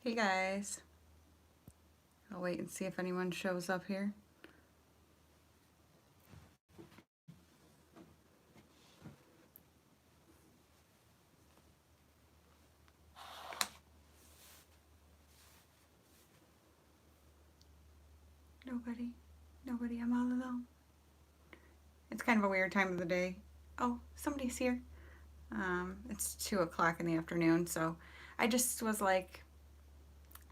Hey guys, I'll wait and see if anyone shows up here. Nobody, I'm all alone. It's kind of a weird time of the day. Oh, somebody's here. It's 2 o'clock in the afternoon, so I just was like,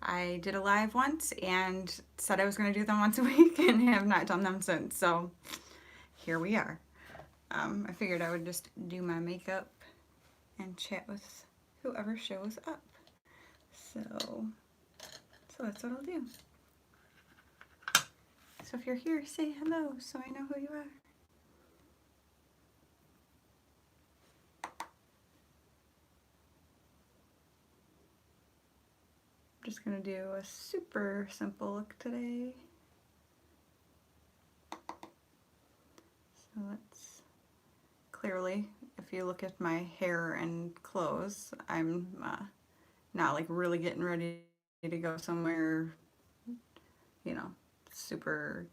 I did a live once and said I was going to do them once a week and have not done them since, so here we are. I figured I would just do my makeup and chat with whoever shows up. So that's what I'll do. So if you're here, say hello so I know who you are. I'm just going to do a super simple look today. So let's, clearly, if you look at my hair and clothes, I'm not like really getting ready to go somewhere, you know, super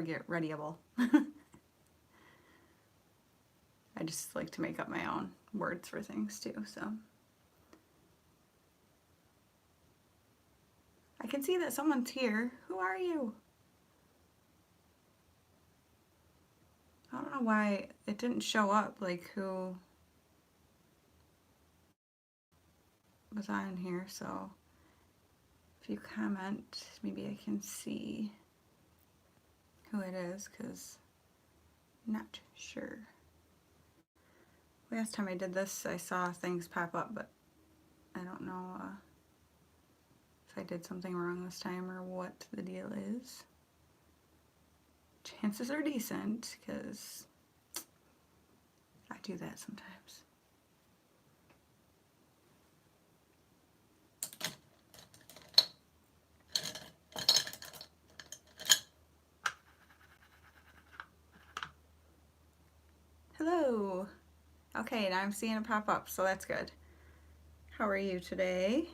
get readyable. I just like to make up my own words for things too, so. I can see that someone's here. Who are you? I don't know why it didn't show up, like who was on here, so if you comment, maybe I can see who it is, because I'm not sure. Last time I did this, I saw things pop up, but I don't know if I did something wrong this time or what the deal is. Chances are decent, because I do that sometimes. Hello! Okay, now I'm seeing it pop up, so that's good. How are you today?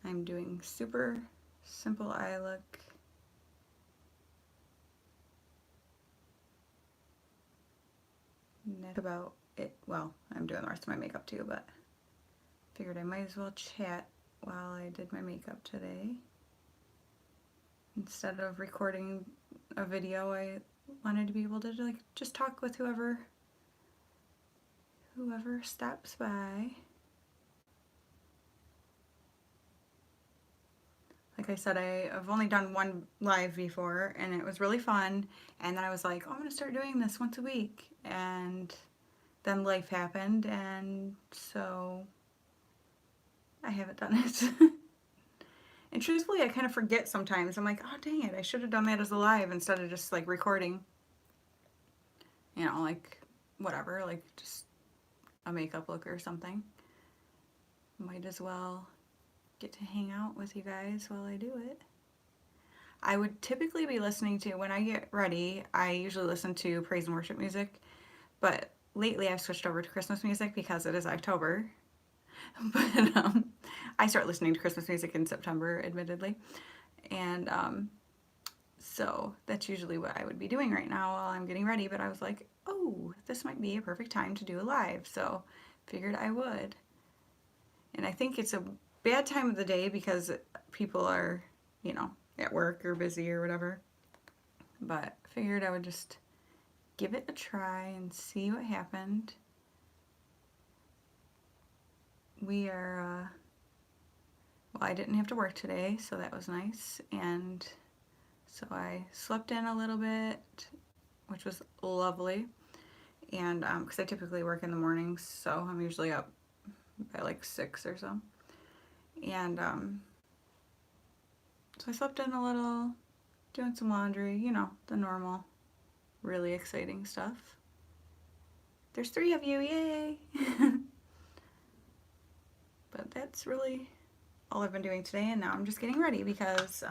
I'm doing super simple eye look. That's about it. Well, I'm doing the rest of my makeup too, but figured I might as well chat while I did my makeup today. Instead of recording a video, I wanted to be able to like just talk with whoever stops by. Like I said, I've only done one live before and it was really fun, and then I was like, oh, I'm gonna start doing this once a week, and then life happened, and so I haven't done it. And truthfully, I kind of forget sometimes. I'm like, oh dang it, I should have done that as a live instead of just like recording, you know, like whatever, like just a makeup look or something. Might as well get to hang out with you guys while I do it. I would typically be listening to, when I get ready, I usually listen to praise and worship music, but lately I've switched over to Christmas music because it is October. But I start listening to Christmas music in September, admittedly. And so that's usually what I would be doing right now while I'm getting ready. But I was like, oh, this might be a perfect time to do a live. So figured I would. And I think it's a bad time of the day because people are, you know, at work or busy or whatever. But figured I would just give it a try and see what happened. We are, well, I didn't have to work today, so that was nice. And so I slept in a little bit, which was lovely. And because I typically work in the mornings, so I'm usually up by like 6 or so. And so I slept in a little, doing some laundry, you know, the normal, really exciting stuff. There's 3 of you, yay! But that's really all I've been doing today, and now I'm just getting ready because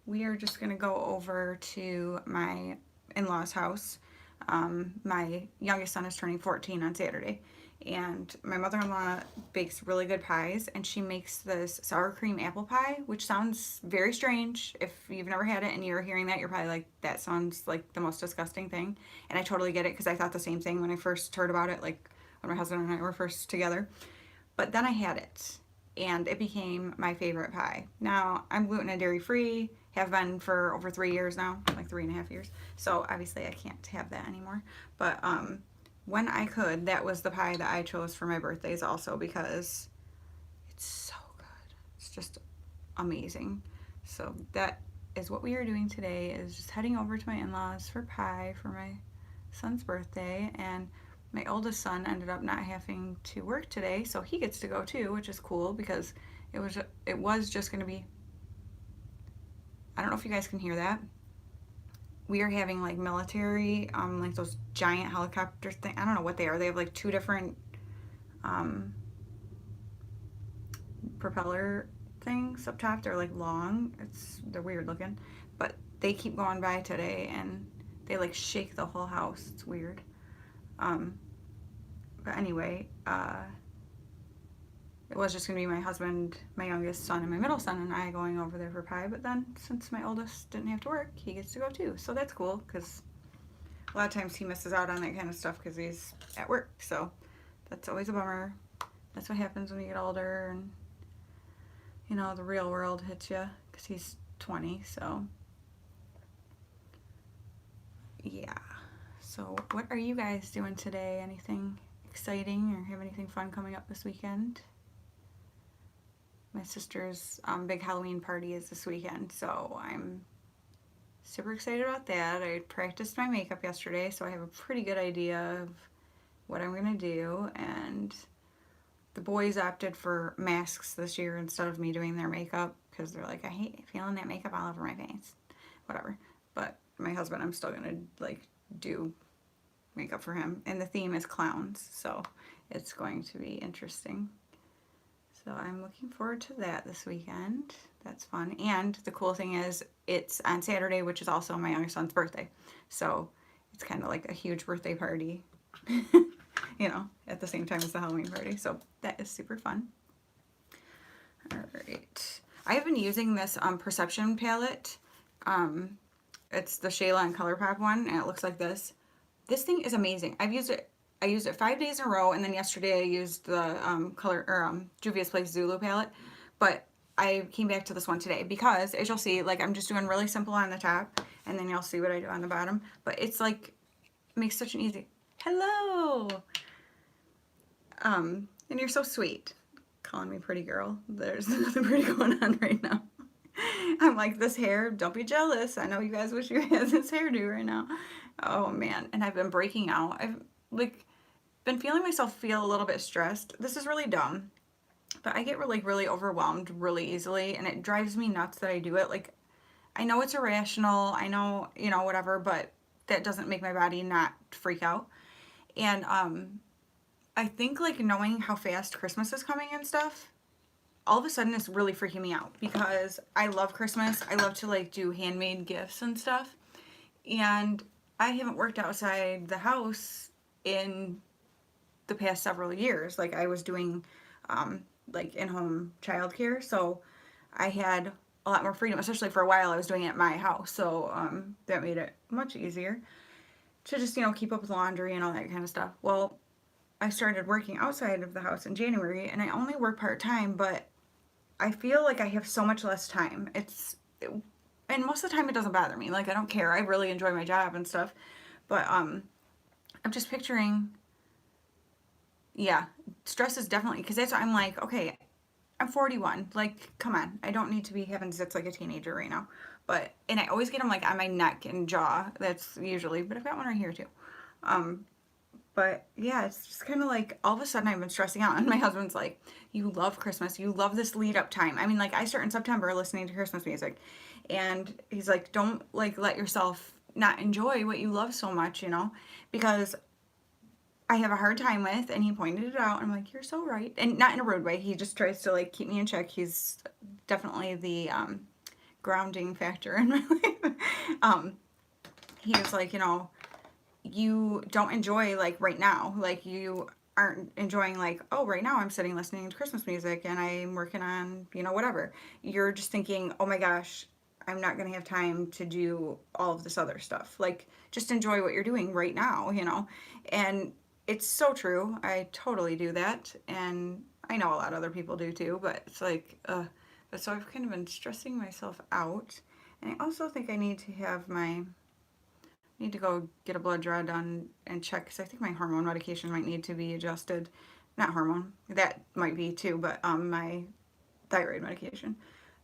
we are just gonna go over to my in-laws' house My youngest son is turning 14 on Saturday, and my mother-in-law bakes really good pies, and she makes this sour cream apple pie, which sounds very strange. If you've never had it and you're hearing that, you're probably like, that sounds like the most disgusting thing. And I totally get it, because I thought the same thing when I first heard about it, like when my husband and I were first together. But then I had it, and it became my favorite pie. Now, I'm gluten and dairy free, have been for over 3 years now, like 3.5 years. So obviously I can't have that anymore. But when I could, that was the pie that I chose for my birthdays also, because it's so good. It's just amazing. So that is what we are doing today, is just heading over to my in-laws for pie for my son's birthday. And my oldest son ended up not having to work today, so he gets to go too, which is cool, because it was just going to be, I don't know if you guys can hear that. We are having like military, like those giant helicopter thing. I don't know what they are. They have like two different um, propeller things up top. They're like long. They're weird looking, but they keep going by today, and they like shake the whole house. It's weird. But anyway, it was just going to be my husband, my youngest son, and my middle son and I going over there for pie. But then, since my oldest didn't have to work, he gets to go too. So that's cool, because a lot of times he misses out on that kind of stuff because he's at work. So that's always a bummer. That's what happens when you get older, and you know, the real world hits you, because he's 20. So yeah. So what are you guys doing today? Anything exciting, or have anything fun coming up this weekend? My sister's big Halloween party is this weekend, so I'm super excited about that. I practiced my makeup yesterday, so I have a pretty good idea of what I'm gonna do. And the boys opted for masks this year instead of me doing their makeup, because they're like, I hate feeling that makeup all over my face. Whatever. But my husband, I'm still gonna like do makeup for him, and the theme is clowns, so it's going to be interesting. So I'm looking forward to that this weekend. That's fun. And the cool thing is, it's on Saturday, which is also my youngest son's birthday. So it's kind of like a huge birthday party, you know, at the same time as the Halloween party. So that is super fun. All right. I have been using this Perception palette. It's the Shayla and ColourPop one, and it looks like this. This thing is amazing. I used it 5 days in a row, and then yesterday I used the Juvia's Place Zulu palette. But I came back to this one today because, as you'll see, like, I'm just doing really simple on the top, and then you'll see what I do on the bottom. But it's like, makes such an easy, hello! And you're so sweet, calling me pretty girl. There's nothing pretty going on right now. I'm like, this hair, don't be jealous. I know you guys wish you had this hairdo right now. Oh man, and I've been breaking out. I've like been feeling myself feel a little bit stressed. This is really dumb, but I get really overwhelmed really easily, and it drives me nuts that I do it. Like, I know it's irrational, I know, you know, whatever, but that doesn't make my body not freak out. And I think, like, knowing how fast Christmas is coming and stuff, all of a sudden it's really freaking me out, because I love Christmas. I love to like do handmade gifts and stuff, and I haven't worked outside the house in the past several years. Like, I was doing like in-home childcare, so I had a lot more freedom, especially for a while I was doing it at my house. So that made it much easier to just, you know, keep up with laundry and all that kind of stuff. Well, I started working outside of the house in January, and I only work part-time, but I feel like I have so much less time. And most of the time it doesn't bother me. Like, I don't care. I really enjoy my job and stuff. But I'm just picturing, yeah, stress is definitely, because that's what I'm like, okay, I'm 41. Like, come on. I don't need to be having zits like a teenager right now. But, and I always get them like on my neck and jaw. That's usually, but I've got one right here too. But yeah, it's just kind of like, all of a sudden I've been stressing out, and my husband's like, you love Christmas, you love this lead up time. I mean, like, I start in September listening to Christmas music, and he's like, don't like let yourself not enjoy what you love so much, you know, because I have a hard time with, and he pointed it out, and I'm like, you're so right. And not in a rude way, he just tries to like keep me in check. He's definitely the grounding factor in my life. He was like, you know, you don't enjoy like right now. Like you aren't enjoying like, oh, right now I'm sitting listening to Christmas music and I'm working on, whatever. You're just thinking, oh my gosh, I'm not going to have time to do all of this other stuff. Like just enjoy what you're doing right now. And it's so true. I totally do that. And I know a lot of other people do too, but it's like, but so I've kind of been stressing myself out. And I also think I need to go get a blood draw done and check because I think my hormone medication might need to be adjusted. Not hormone, that might be too, but my thyroid medication.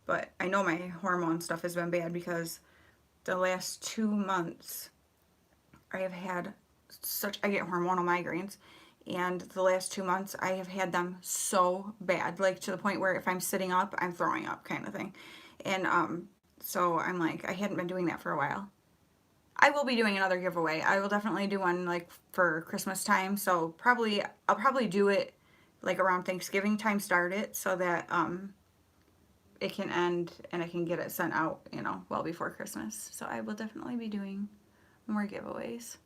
But I know my hormone stuff has been bad because the last 2 months I have had I get hormonal migraines, and the last 2 months I have had them so bad, like to the point where if I'm sitting up, I'm throwing up kind of thing. And so I'm like, I hadn't been doing that for a while. I will be doing another giveaway. I will definitely do one like for Christmas time. So I'll probably do it like around Thanksgiving time, start it so that it can end and I can get it sent out, well before Christmas. So I will definitely be doing more giveaways.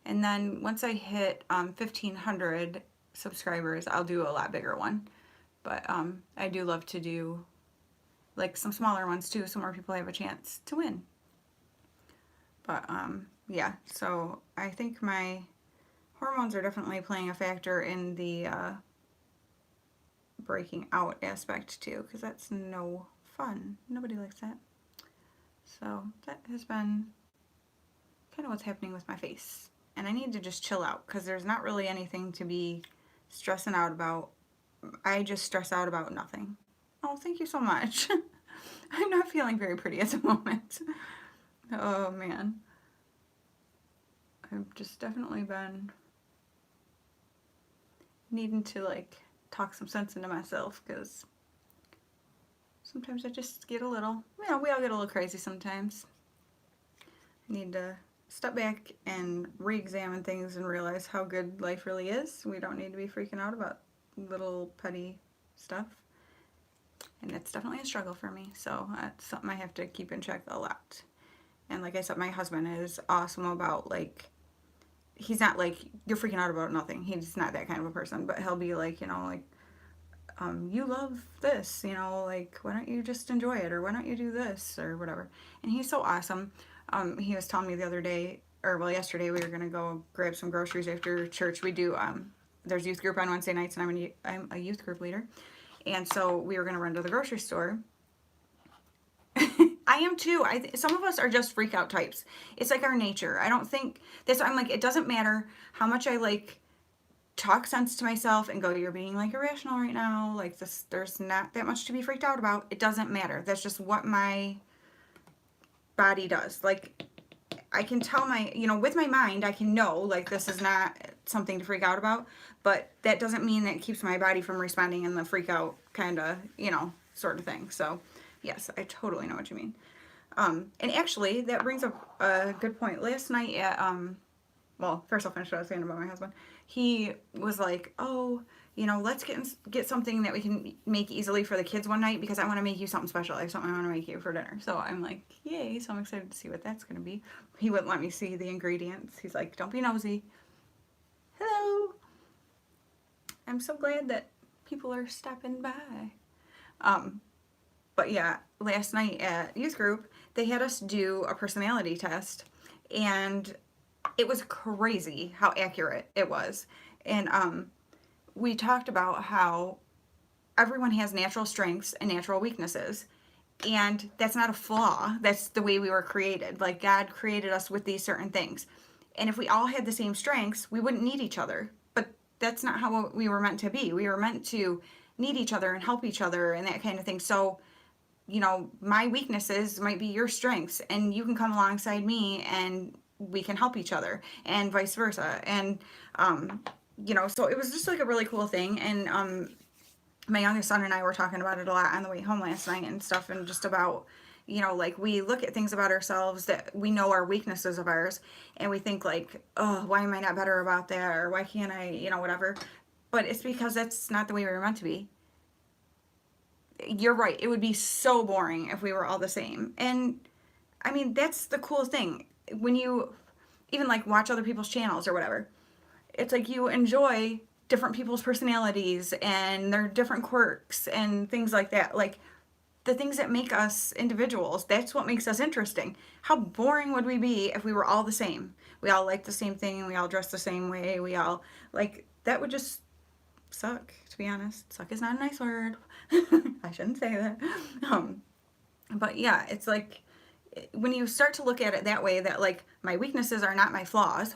And then once I hit 1,500 subscribers, I'll do a lot bigger one. But I do love to do like some smaller ones too, so more people have a chance to win. But yeah, so I think my hormones are definitely playing a factor in the breaking out aspect too, because that's no fun. Nobody likes that. So that has been kind of what's happening with my face. And I need to just chill out because there's not really anything to be stressing out about. I just stress out about nothing. Oh, thank you so much. I'm not feeling very pretty at the moment. Oh man. I've just definitely been needing to like talk some sense into myself because sometimes I just get a little, we all get a little crazy sometimes. I need to step back and re-examine things and realize how good life really is. We don't need to be freaking out about little petty stuff. And it's definitely a struggle for me, so that's something I have to keep in check a lot. And like I said, my husband is awesome about like, he's not like, you're freaking out about nothing. He's not that kind of a person, but he'll be like, you love this, like, why don't you just enjoy it? Or why don't you do this? Or whatever. And he's so awesome. He was telling me the other day, or well, yesterday, we were going to go grab some groceries after church. We do, there's youth group on Wednesday nights, and I'm a youth group leader. And so we were going to run to the grocery store. I am too. Some of us are just freak out types. It's like our nature. I don't think that's why I'm like, it doesn't matter how much I like talk sense to myself and go, you're being like irrational right now. Like this, there's not that much to be freaked out about. It doesn't matter. That's just what my body does. Like I can tell with my mind, I can know like this is not something to freak out about, but that doesn't mean that it keeps my body from responding in the freak out kind of, sort of thing. So yes, I totally know what you mean. And actually that brings up a good point. Last night at, well, first I'll finish what I was saying about my husband. He was like, oh, let's get something that we can make easily for the kids one night because I want to make you something special. I have something I want to make you for dinner. So I'm like, yay. So I'm excited to see what that's going to be. He wouldn't let me see the ingredients. He's like, don't be nosy. Hello. I'm so glad that people are stopping by. But yeah, last night at youth group, they had us do a personality test, and it was crazy how accurate it was. And we talked about how everyone has natural strengths and natural weaknesses, and that's not a flaw. That's the way we were created. Like God created us with these certain things. And if we all had the same strengths, we wouldn't need each other. But that's not how we were meant to be. We were meant to need each other and help each other and that kind of thing. So my weaknesses might be your strengths, and you can come alongside me and we can help each other, and vice versa. And so it was just like a really cool thing. And my youngest son and I were talking about it a lot on the way home last night and stuff, and just about like we look at things about ourselves that we know are weaknesses of ours, and we think like, oh, why am I not better about that, or why can't I, whatever. But it's because that's not the way we were meant to be. You're right. It would be so boring if we were all the same. And I mean, that's the cool thing. even like watch other people's channels or whatever. It's like you enjoy different people's personalities and their different quirks and things like that. Like the things that make us individuals, that's what makes us interesting. How boring would we be if we were all the same? We all like the same thing, we all dress the same way, we all like that would just suck, to be honest. Suck is not a nice word. I shouldn't say that. Um, but yeah, it's like when you start to look at it that way, that like my weaknesses are not my flaws,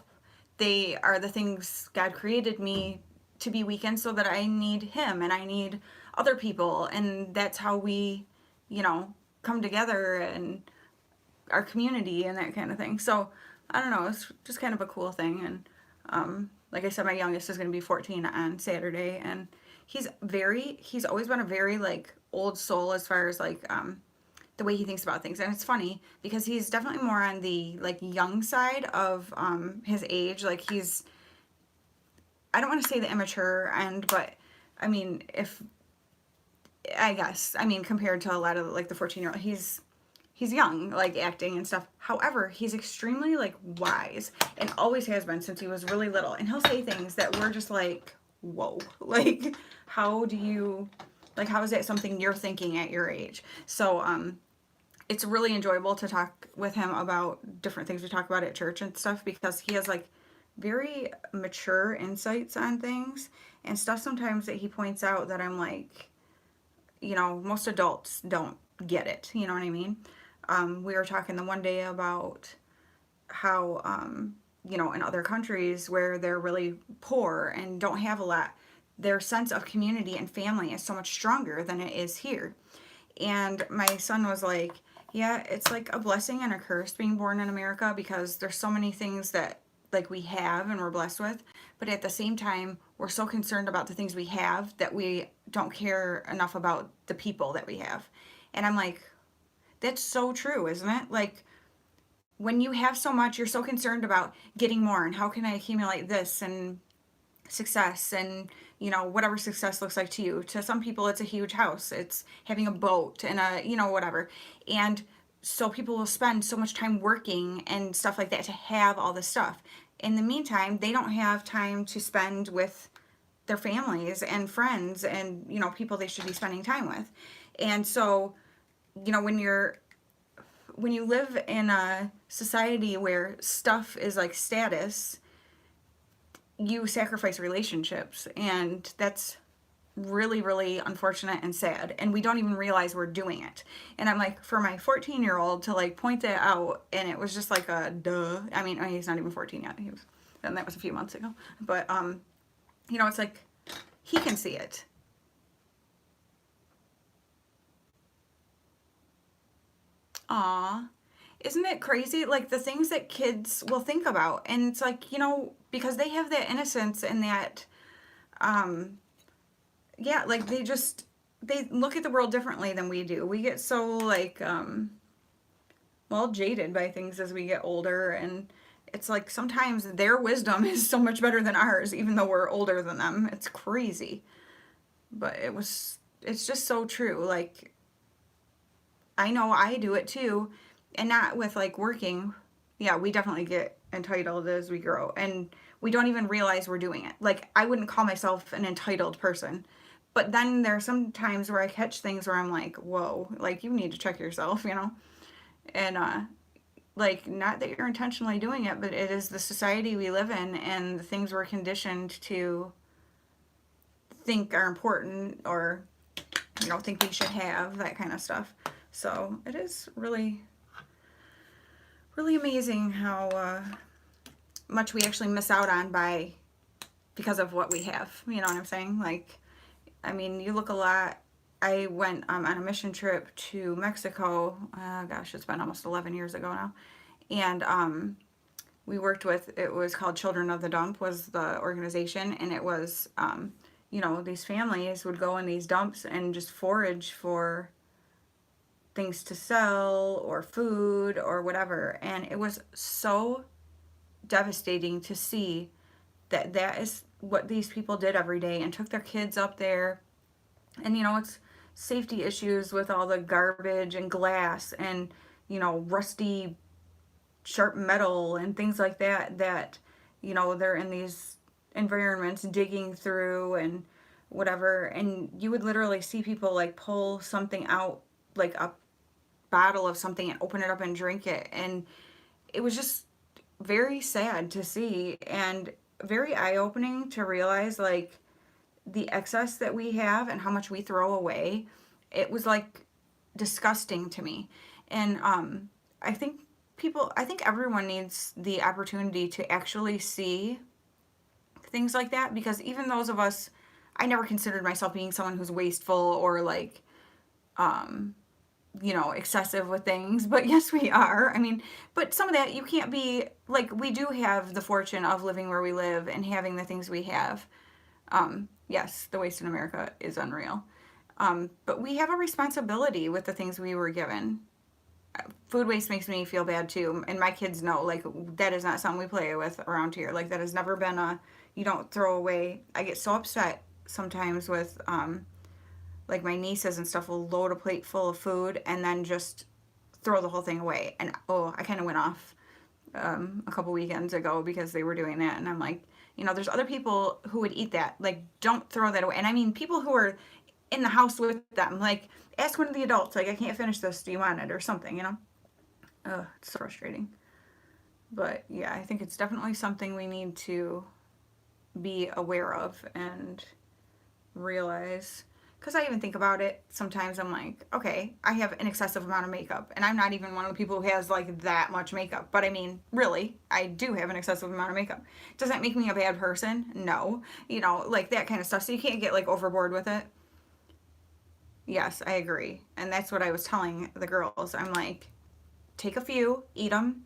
they are the things God created me to be weak in, so that I need Him and I need other people, and that's how we, you know, come together and our community and that kind of thing. So I don't know, it's just kind of a cool thing. And like I said, my youngest is going to be 14 on Saturday, and he's always been a very like old soul as far as like the way he thinks about things. And it's funny because he's definitely more on the like young side of his age. Like he's, I don't want to say the immature end, but I mean, if I guess, I mean, compared to a lot of like the 14-year-old, he's young, like acting and stuff. However, he's extremely like wise and always has been since he was really little. And he'll say things that we're just like, whoa, like how do you, like how is that something you're thinking at your age? So it's really enjoyable to talk with him about different things we talk about at church and stuff, because he has like very mature insights on things and stuff sometimes that he points out that I'm like, you know, most adults don't get it. You know what I mean? We were talking the one day about how, you know, in other countries where they're really poor and don't have a lot, their sense of community and family is so much stronger than it is here. And my son was like, yeah, it's like a blessing and a curse being born in America, because there's so many things that like we have and we're blessed with, but at the same time we're so concerned about the things we have that we don't care enough about the people that we have. And I'm like, that's so true, isn't it? Like when you have so much, you're so concerned about getting more and how can I accumulate this and success, and you know, whatever success looks like to you. To some people it's a huge house, it's having a boat and a, you know, whatever. And so people will spend so much time working and stuff like that to have all this stuff. In the meantime, they don't have time to spend with their families and friends and, you know, people they should be spending time with. And so, you know, when you live in a society where stuff is like status, you sacrifice relationships, and that's really, really unfortunate and sad, and we don't even realize we're doing it. And I'm like, for my 14-year-old to like point that out, and it was just like a duh. I mean, he's not even 14 yet, he was, and that was a few months ago, but you know, it's like he can see it. Aw, isn't it crazy? Like the things that kids will think about, and it's like, you know, because they have that innocence and that um yeah, like they look at the world differently than we do. We get so like well, jaded by things as we get older, and it's like sometimes their wisdom is so much better than ours, even though we're older than them. It's crazy. But it's just so true. Like I know I do it too, and not with like working. Yeah, we definitely get entitled as we grow, and we don't even realize we're doing it. Like I wouldn't call myself an entitled person, but then there are some times where I catch things where I'm like, whoa, like you need to check yourself, you know? And like not that you're intentionally doing it, but it is the society we live in and the things we're conditioned to think are important, or you know, think we should have, that kind of stuff. So it is really, really amazing how much we actually miss out on by because of what we have. You know what I'm saying? Like, I mean, you look a lot. I went on a mission trip to Mexico. Gosh, it's been almost 11 years ago now. And we worked with, it was called Children of the Dump was the organization. And it was, you know, these families would go in these dumps and just forage for things to sell or food or whatever. And it was so devastating to see that that is what these people did every day and took their kids up there. And you know, it's safety issues with all the garbage and glass and, you know, rusty sharp metal and things like that, that, you know, they're in these environments digging through and whatever. And you would literally see people like pull something out, like a bottle of something, and open it up and drink it. And it was just very sad to see, and very eye-opening to realize like the excess that we have and how much we throw away. It was like disgusting to me. And I think I think everyone needs the opportunity to actually see things like that, because even those of us, I never considered myself being someone who's wasteful or like, um, you know, excessive with things, but yes, we are. I mean, but some of that you can't be like, we do have the fortune of living where we live and having the things we have. Yes, the waste in America is unreal. But we have a responsibility with the things we were given. Food waste makes me feel bad too, and my kids know like that is not something we play with around here. Like that has never been a, you don't throw away. I get so upset sometimes with like my nieces and stuff will load a plate full of food and then just throw the whole thing away. And oh, I kind of went off a couple weekends ago because they were doing that, and I'm like, you know, there's other people who would eat that. Like, don't throw that away. And I mean, people who are in the house with them, like, ask one of the adults, like, I can't finish this, do you want it, or something, you know? Ugh, it's so frustrating. But yeah, I think it's definitely something we need to be aware of and realize. Because I even think about it sometimes, I'm like, okay, I have an excessive amount of makeup, and I'm not even one of the people who has like that much makeup. But I mean, really, I do have an excessive amount of makeup. Does that make me a bad person? No. You know, like that kind of stuff. So you can't get like overboard with it. Yes, I agree. And that's what I was telling the girls. I'm like, take a few, eat them.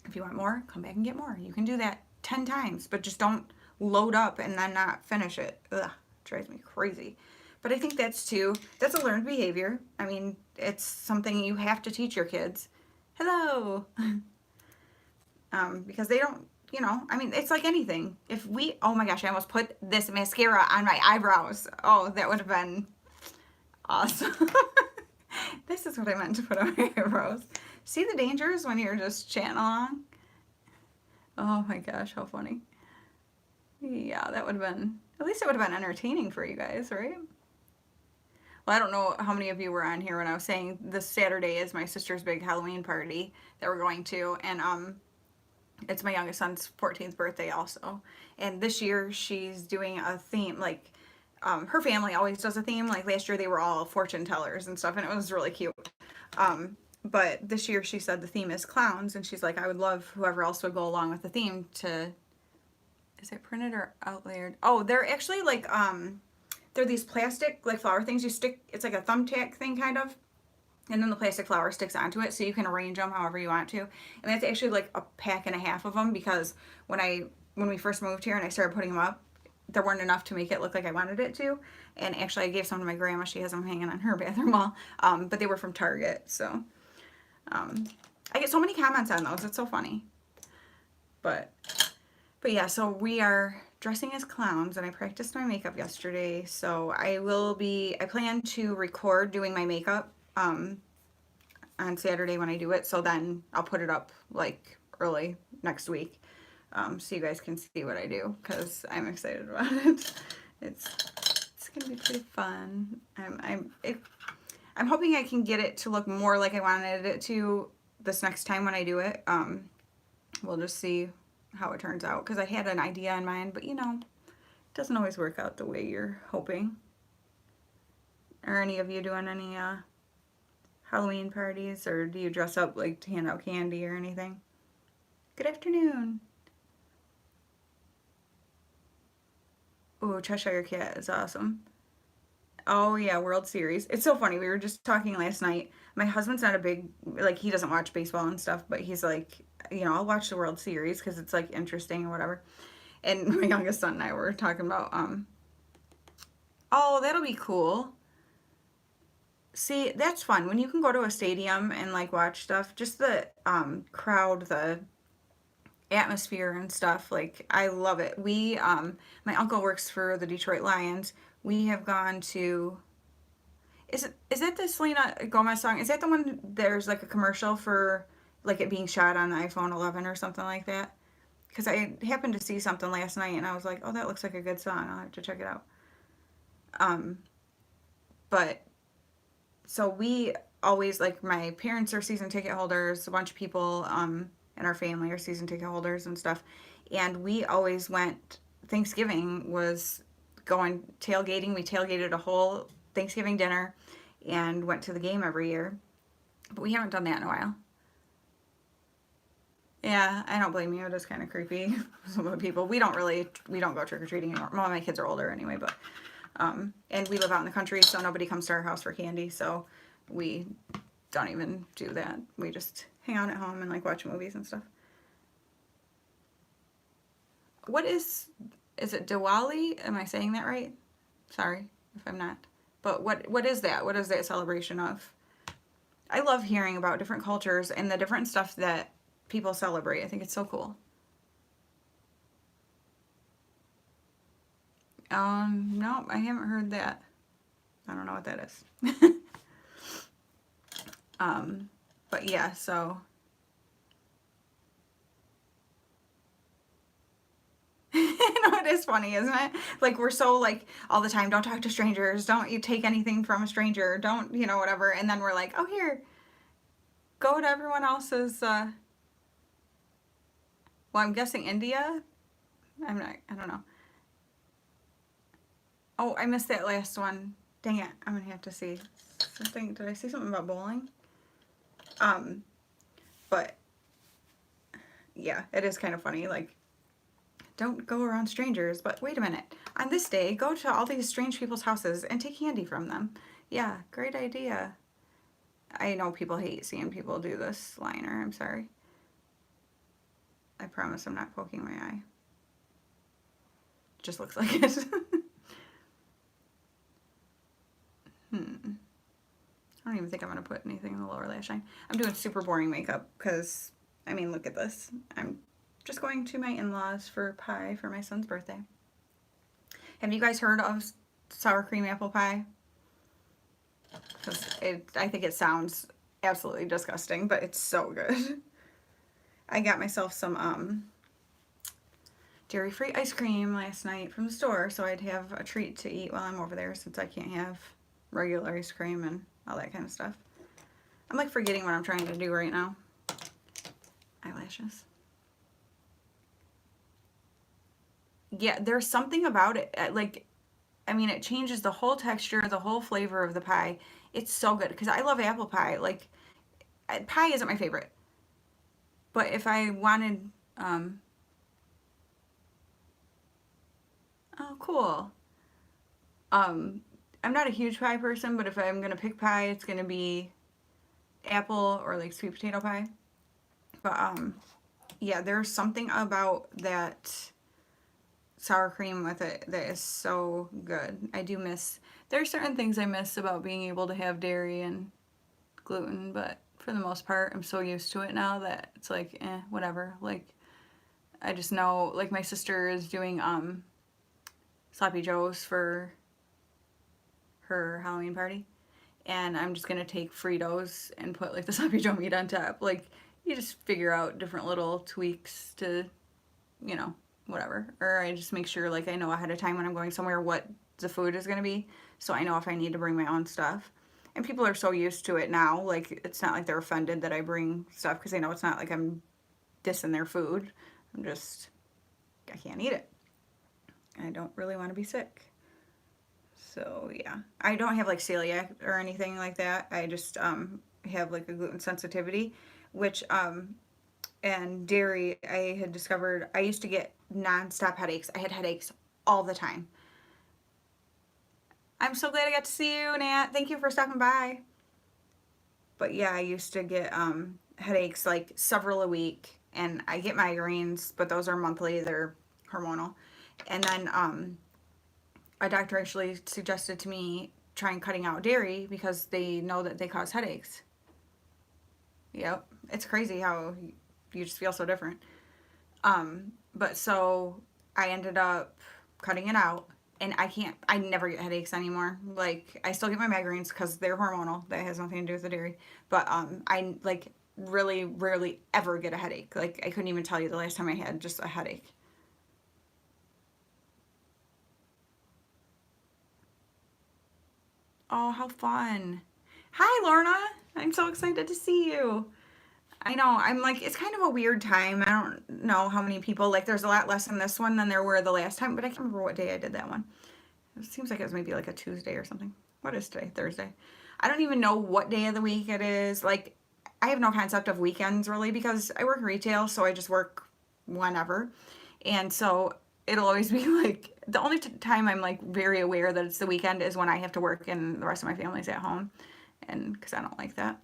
If you want more, come back and get more. You can do that 10 times, but just don't load up and then not finish it. Ugh, drives me crazy. But I think that's a learned behavior. I mean, it's something you have to teach your kids. Hello. Because they don't, you know, I mean, it's like anything. If we, oh my gosh, I almost put this mascara on my eyebrows. Oh, that would have been awesome. This is what I meant to put on my eyebrows. See the dangers when you're just chatting along? Oh my gosh, how funny. Yeah, that would have been, at least it would have been entertaining for you guys, right? Well, I don't know how many of you were on here when I was saying this Saturday is my sister's big Halloween party that we're going to, and it's my youngest son's 14th birthday also. And this year she's doing a theme, like her family always does a theme. Like last year they were all fortune tellers and stuff, and it was really cute. But this year she said the theme is clowns, and she's like, I would love whoever else would go along with the theme to, is it printed or out layered? Oh, they're actually like, they're these plastic like flower things you stick, it's like a thumbtack thing kind of, and then the plastic flower sticks onto it, so you can arrange them however you want to. And that's actually like a pack and a half of them, because when we first moved here and I started putting them up, there weren't enough to make it look like I wanted it to. And actually I gave some to my grandma, she has them hanging on her bathroom wall, but they were from Target. So I get so many comments on those, it's so funny. But yeah, so we are dressing as clowns, and I practiced my makeup yesterday, so I plan to record doing my makeup on Saturday when I do it, so then I'll put it up like early next week, so you guys can see what I do, because I'm excited about it. It's gonna be pretty fun. I'm hoping I can get it to look more like I wanted it to this next time when I do it. We'll just see how it turns out, because I had an idea in mind, but you know, it doesn't always work out the way you're hoping. Are any of you doing any Halloween parties, or do you dress up like to hand out candy or anything? Good afternoon. Oh, Cheshire Cat is awesome. Oh yeah, World Series. It's so funny. We were just talking last night. My husband's not a big, like, he doesn't watch baseball and stuff, but he's like, you know, I'll watch the World Series because it's like interesting or whatever. And my youngest son and I were talking about, oh, that'll be cool. See, that's fun when you can go to a stadium and like watch stuff. Just the crowd, the atmosphere and stuff. Like, I love it. My uncle works for the Detroit Lions. We have gone to, is that the Selena Gomez song? Is that the one there's like a commercial for like it being shot on the iPhone 11 or something like that. Because I happened to see something last night and I was like, oh, that looks like a good song. I'll have to check it out. Um, but so we always, like, my parents are season ticket holders. A bunch of people in our family are season ticket holders and stuff. And we always went, Thanksgiving was going tailgating. We tailgated a whole Thanksgiving dinner and went to the game every year. But we haven't done that in a while. Yeah, I don't blame you. It is kind of creepy. Some of the people, we don't go trick or treating anymore. Well, my kids are older anyway, but and we live out in the country, so nobody comes to our house for candy. So we don't even do that. We just hang out at home and like watch movies and stuff. What is it Diwali? Am I saying that right? Sorry if I'm not. But what is that? What is that celebration of? I love hearing about different cultures and the different stuff that people celebrate. I think it's so cool. No, I haven't heard that. I don't know what that is. But yeah, so you know, it is funny, isn't it? Like we're so like all the time, don't talk to strangers, don't you take anything from a stranger, don't, you know, whatever. And then we're like, oh, here, go to everyone else's, well, I'm guessing India. I don't know. Oh, I missed that last one. Dang it, I'm gonna have to see something. Did I see something about bowling? Um, but yeah, it is kind of funny. Like, don't go around strangers, but wait a minute. On this day, go to all these strange people's houses and take candy from them. Yeah, great idea. I know people hate seeing people do this liner. I'm sorry. I promise I'm not poking my eye. Just looks like it. I don't even think I'm going to put anything in the lower lash line. I'm doing super boring makeup because, I mean, look at this. I'm just going to my in-laws for pie for my son's birthday. Have you guys heard of sour cream apple pie? Because I think it sounds absolutely disgusting, but it's so good. I got myself some dairy-free ice cream last night from the store, so I'd have a treat to eat while I'm over there since I can't have regular ice cream and all that kind of stuff. I'm like forgetting what I'm trying to do right now. Eyelashes. Yeah, there's something about it. Like, I mean, it changes the whole texture, the whole flavor of the pie. It's so good because I love apple pie. Like, pie isn't my favorite, but if I wanted, oh, cool. I'm not a huge pie person, but if I'm gonna pick pie, it's gonna be apple or like sweet potato pie. But yeah, there's something about that sour cream with it that is so good. I do miss, there are certain things I miss about being able to have dairy and gluten, but for the most part, I'm so used to it now that it's like, whatever. Like, I just know, like, my sister is doing Sloppy Joes for her Halloween party, and I'm just gonna take Fritos and put like the Sloppy Joe meat on top. Like, you just figure out different little tweaks to, you know, whatever. Or I just make sure, like, I know ahead of time when I'm going somewhere what the food is gonna be, so I know if I need to bring my own stuff. And people are so used to it now, like, it's not like they're offended that I bring stuff because they know it's not like I'm dissing their food. I'm just, I can't eat it. I don't really want to be sick. So yeah, I don't have like celiac or anything like that. I just have like a gluten sensitivity, which and dairy. I had discovered I used to get nonstop headaches. I had headaches all the time. I'm so glad I got to see you, Nat. Thank you for stopping by. But yeah, I used to get headaches like several a week, and I get migraines, but those are monthly. They're hormonal. And then a doctor actually suggested to me trying cutting out dairy because they know that they cause headaches. Yep, it's crazy how you just feel so different. But so I ended up cutting it out, and I never get headaches anymore. Like, I still get my migraines because they're hormonal. That has nothing to do with the dairy. But I like really rarely ever get a headache. Like, I couldn't even tell you the last time I had just a headache. Oh, how fun. Hi, Lorna. I'm so excited to see you. I know. I'm like, it's kind of a weird time. I don't know how many people, like, there's a lot less in this one than there were the last time, but I can't remember what day I did that one. It seems like it was maybe like a Tuesday or something. What is today? Thursday. I don't even know what day of the week it is. Like, I have no concept of weekends really because I work retail, so I just work whenever. And so it'll always be like the only time I'm like very aware that it's the weekend is when I have to work and the rest of my family's at home. And because I don't like that,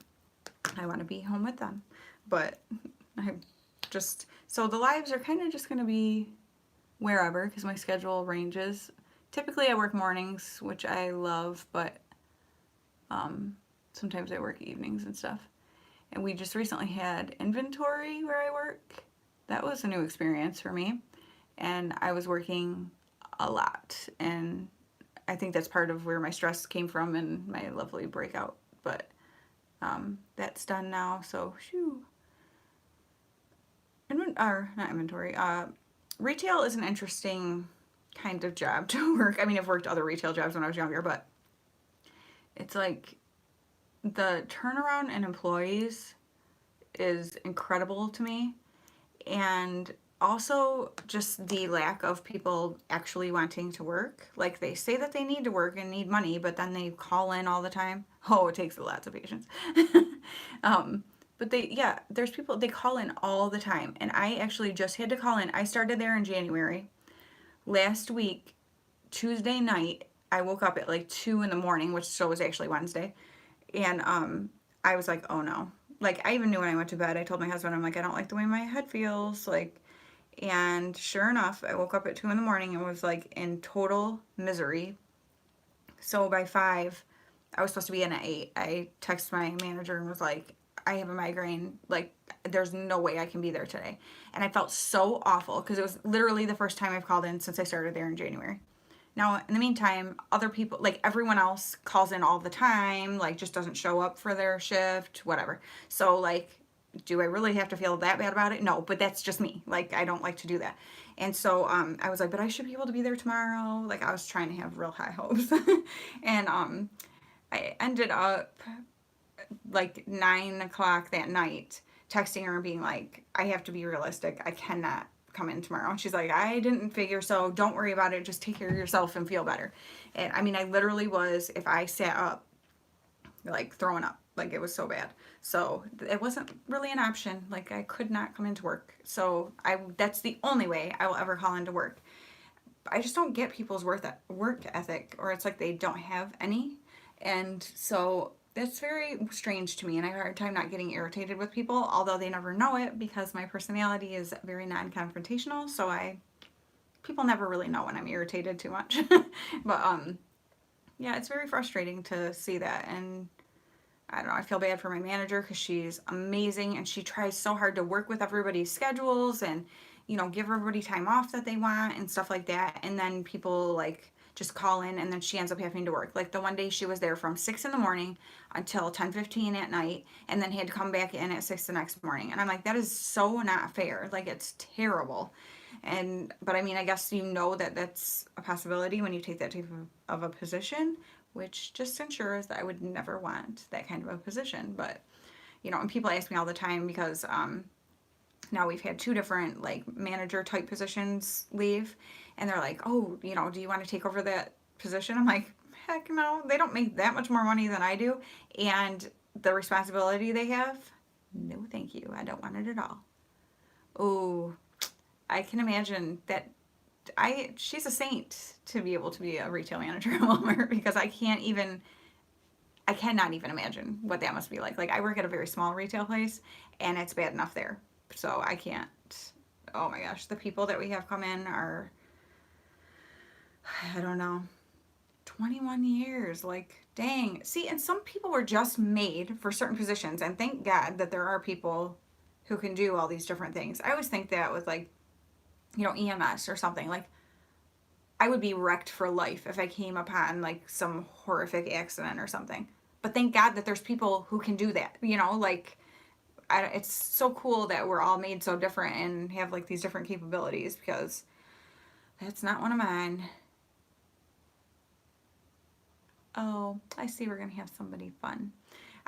I want to be home with them. But I just, so the lives are kind of just going to be wherever because my schedule ranges. Typically, I work mornings, which I love, but sometimes I work evenings and stuff. And we just recently had inventory where I work. That was a new experience for me. And I was working a lot. And I think that's part of where my stress came from and my lovely breakout. But that's done now. So, shoo. Not inventory. Retail is an interesting kind of job to work. I mean, I've worked other retail jobs when I was younger, but it's like the turnaround in employees is incredible to me. And also just the lack of people actually wanting to work. Like they say that they need to work and need money, but then they call in all the time. Oh, it takes lots of patience. um, but yeah, there's people, they call in all the time. And I actually just had to call in. I started there in January. Last week, Tuesday night, I woke up at like 2 in the morning, which so was actually Wednesday. And I was like, oh no. Like I even knew when I went to bed, I told my husband, I'm like, I don't like the way my head feels. Like, and sure enough, I woke up at 2 in the morning and was like in total misery. So by 5, I was supposed to be in at 8. I texted my manager and was like, I have a migraine. Like, there's no way I can be there today. And I felt so awful because it was literally the first time I've called in since I started there in January. Now, in the meantime, other people, like everyone else calls in all the time, like just doesn't show up for their shift, whatever. So, like, do I really have to feel that bad about it? No, but that's just me. Like, I don't like to do that. And so I was like, but I should be able to be there tomorrow. Like, I was trying to have real high hopes. And I ended up like 9 o'clock that night texting her and being like, I have to be realistic. I cannot come in tomorrow. And she's like, I didn't figure, so don't worry about it. Just take care of yourself and feel better. And I mean, I literally was, if I sat up, like throwing up. Like it was so bad. So it wasn't really an option. Like I could not come into work. So that's the only way I will ever call into work. I just don't get people's work ethic, or it's like they don't have any. And so that's very strange to me, and I have a hard time not getting irritated with people, although they never know it because my personality is very non-confrontational. So people never really know when I'm irritated too much. But yeah, it's very frustrating to see that, and I don't know, I feel bad for my manager because she's amazing and she tries so hard to work with everybody's schedules and, give everybody time off that they want and stuff like that. And then people like just call in and then she ends up having to work. Like the one day she was there from 6 in the morning until 10:15 at night and then had to come back in at 6 the next morning. And I'm like, that is so not fair. Like it's terrible. But I mean, I guess that that's a possibility when you take that type of a position, which just ensures that I would never want that kind of a position. But, and people ask me all the time because now we've had 2 different like manager type positions leave, and they're like, oh, do you want to take over that position? I'm like, heck no, they don't make that much more money than I do. And the responsibility they have, no thank you. I don't want it at all. Oh, I can imagine that she's a saint to be able to be a retail manager at Walmart because I cannot even imagine what that must be like. Like I work at a very small retail place and it's bad enough there. So I can't, oh my gosh, the people that we have come in are, I don't know, 21 years, like dang. See, and some people were just made for certain positions, and thank God that there are people who can do all these different things. I always think that with like, EMS or something, like I would be wrecked for life if I came upon like some horrific accident or something. But thank God that there's people who can do that, like it's so cool that we're all made so different and have like these different capabilities, because that's not one of mine. Oh, I see we're gonna have somebody fun.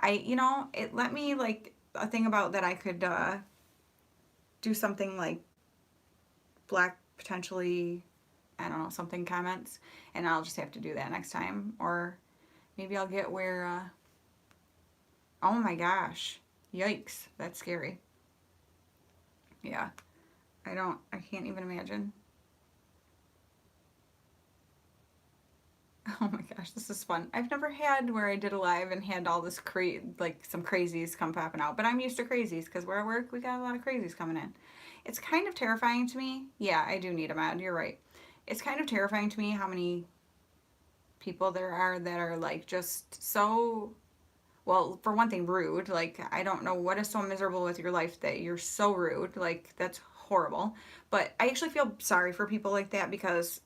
It let me like a thing about that I could do something like black potentially, I don't know, something comments, and I'll just have to do that next time. Or maybe I'll get where, oh my gosh, yikes, that's scary. Yeah, I can't even imagine. Oh my gosh, this is fun. I've never had where I did a live and had all this like some crazies come popping out, but I'm used to crazies because where I work, we got a lot of crazies coming in. It's kind of terrifying to me. Yeah, I do need a mod. You're right. It's kind of terrifying to me how many people there are that are like just so, well, for one thing, rude. Like, I don't know what is so miserable with your life that you're so rude. Like, that's horrible. But I actually feel sorry for people like that, because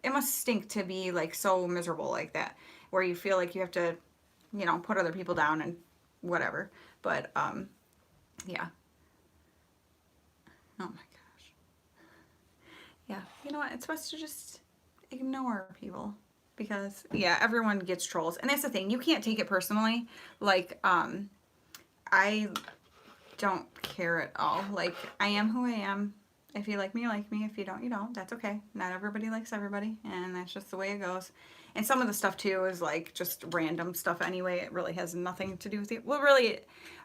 it must stink to be like so miserable like that, where you feel like you have to, put other people down and whatever. But yeah. Oh my gosh. Yeah. You know what? It's best to just ignore people, because yeah, everyone gets trolls, and that's the thing. You can't take it personally. Like I don't care at all. Like, I am who I am. If you like me, you like me. If you don't, you don't. That's okay. Not everybody likes everybody, and that's just the way it goes. And some of the stuff too is like just random stuff anyway. It really has nothing to do with you. Well, really,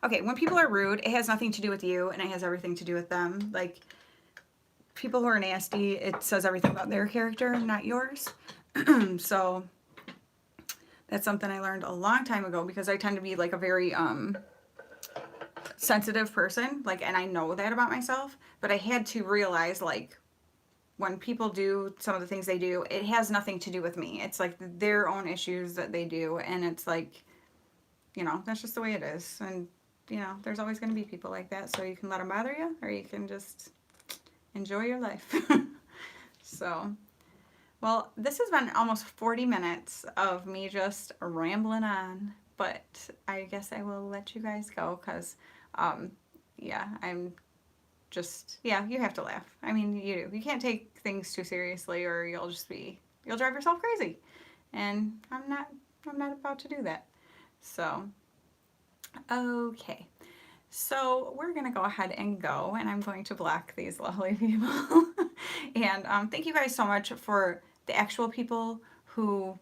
okay, when people are rude, it has nothing to do with you, and it has everything to do with them. Like, people who are nasty, it says everything about their character, not yours. So that's something I learned a long time ago, because I tend to be like a very sensitive person, like, and I know that about myself, but I had to realize, like, when people do some of the things they do, it has nothing to do with me. It's like their own issues that they do, and it's like, that's just the way it is. And there's always going to be people like that, so you can let them bother you, or you can just enjoy your life. So, well, this has been almost 40 minutes of me just rambling on, but I guess I will let you guys go, because yeah, I'm just, yeah, you have to laugh. I mean, you do. You can't take things too seriously, or you'll drive yourself crazy. And I'm not about to do that. So, okay. So we're going to go ahead and go, and I'm going to block these lovely people. And thank you guys so much for the actual people who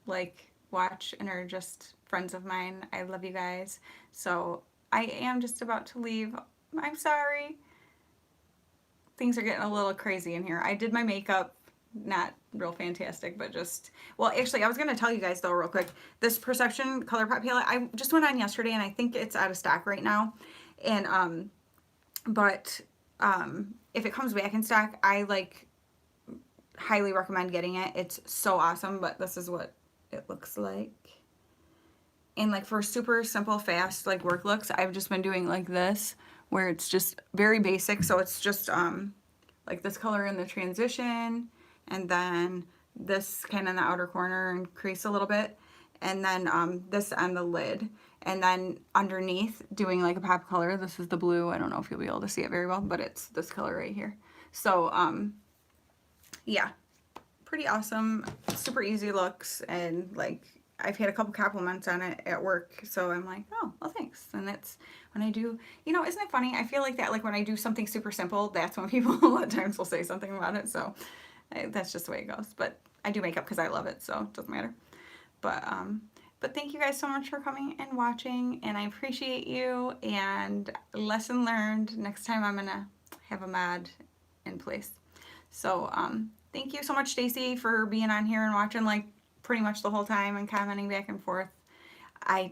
like watch and are just friends of mine. I love you guys. So I am just about to leave. I'm sorry. Things are getting a little crazy in here. I did my makeup, not real fantastic, but just, well, actually, I was going to tell you guys though real quick, this Perception ColourPop palette, I just went on yesterday, and I think it's out of stock right now. And but if it comes back in stock, I like highly recommend getting it. It's so awesome. But this is what it looks like. And like for super simple, fast like work looks, I've just been doing like this, where it's just very basic. So it's just like this color in the transition, and then this kind of in the outer corner and crease a little bit, and then this on the lid, and then underneath doing like a pop color. This is the blue. I don't know if you'll be able to see it very well, but it's this color right here. So yeah, pretty awesome, super easy looks, and like I've had a couple compliments on it at work, so I'm like, oh, well, thanks. And that's when I do, isn't it funny? I feel like that, like when I do something super simple, that's when people at times will say something about it. So that's just the way it goes. But I do makeup because I love it, so it doesn't matter. But thank you guys so much for coming and watching, and I appreciate you. And lesson learned, next time I'm gonna have a mod in place. So thank you so much, Stacy, for being on here and watching like pretty much the whole time and commenting back and forth. I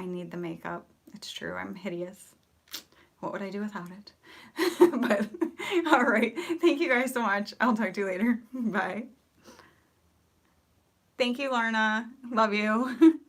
need the makeup. It's true, I'm hideous. What would I do without it? But all right, thank you guys so much. I'll talk to you later. Bye. Thank you, Lorna. Love you.